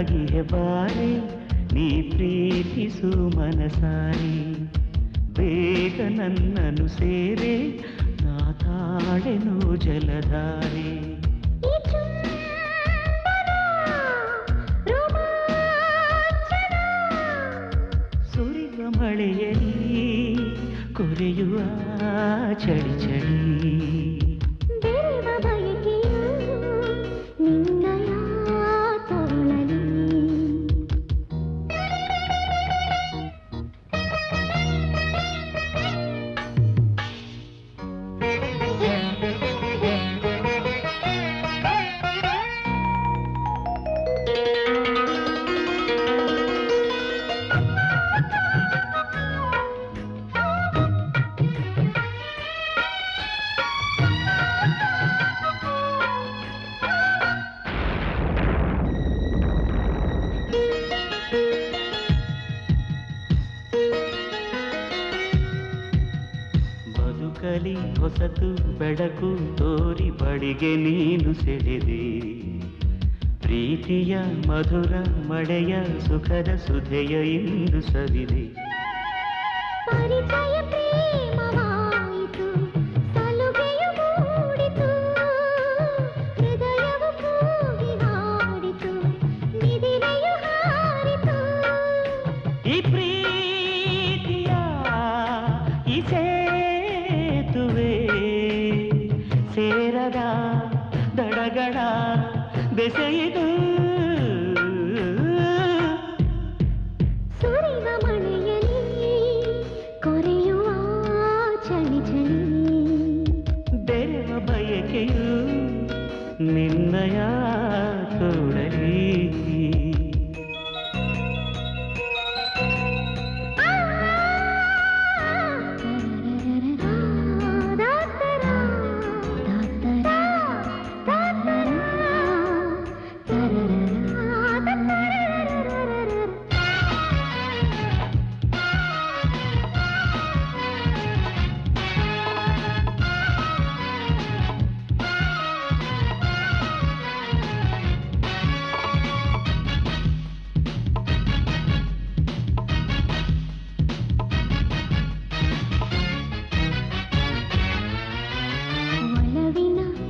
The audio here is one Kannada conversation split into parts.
ಕಾದಿರುವೆನಾಗಿಯೇ ಬಾರೆ ನೀ ಪ್ರೀತಿಸು ಮನಸಾರೆ ಬೇಗ ನನ್ನನ್ನು ಸೇರೆ ನಾ ತಾಳೆನು ಜಲಧಾರೆ ಸುರಿವ ಮಳೆಯಲ್ಲಿ ಕೊರೆಯುವ ಚಳಿ ಚಳಿ ಬದುಕಲಿ ಹೊಸತು ಬೆಳಕು ತೋರಿ ಬಳಿಗೆ ನೀನು ಸೆಳೆದೆ ಪ್ರೀತಿಯ ಮಧುರ ಮಳೆಯ ಸುಖದ ಸುಧೆಯ ಇಂದು ಸವಿದೆ ಪರಿಚಯ ಪ್ರೇಮವಾಯಿತು ಸಲುಗೆಯು ಮೂಡಿತು ಹೃದಯವು ಕೂಗಿ ಹಾಡಿತು ನಿದಿರೆಯು ಹಾರಿತು ಈ ಪ್ರೀತಿಯ ಈ ಸೇತುವೆ ಸೇರದ ದಡಗಳ ಬೆಸೆಯಿತು ಸುರಿವ ಮಳೆಯಲ್ಲಿ ಕೊರೆಯುವ ಚಳಿ ಚಳಿ ಬೆರೆವ ಬಯಕೆಯು ನಿನ್ನಯ ತೋಳಲಿ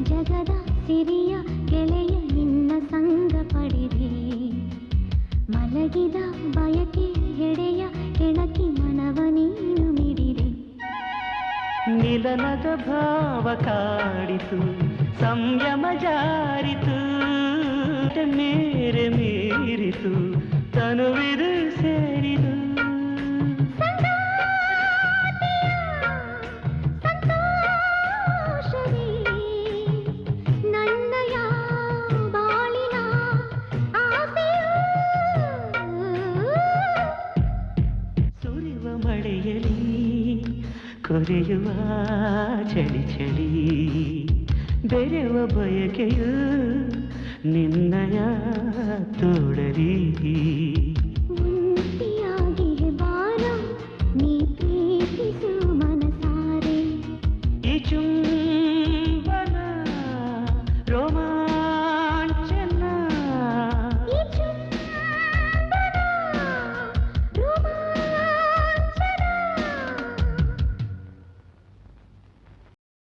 ಜಗದ ಸಿರಿಯ ಗೆಳೆಯ ನಿನ್ನ ಸಂಗ ಪಡೆದೆ ಮಲಗಿದ ಬಯಕೆ ಹೆಡೆಯ ಕೆಣಕಿ ಮನವ ನೀನು ಮಿಡಿದೆ ನಿಲನದ ಭಾವ ಕಾಡಿತು ಸಂಯಮ ಜಾರಿತು ಮೇರೆ ಮೀರಿತು ತನುವಿದು ಸೇರಿದು ಮಳೆಯಲಿ ಕೊರೆಯುವ ಚಳಿ ಚಳಿ ಬೆರೆವ ಬಯಕೆಯು ನಿನ್ನಯ ತೋಳಲಿ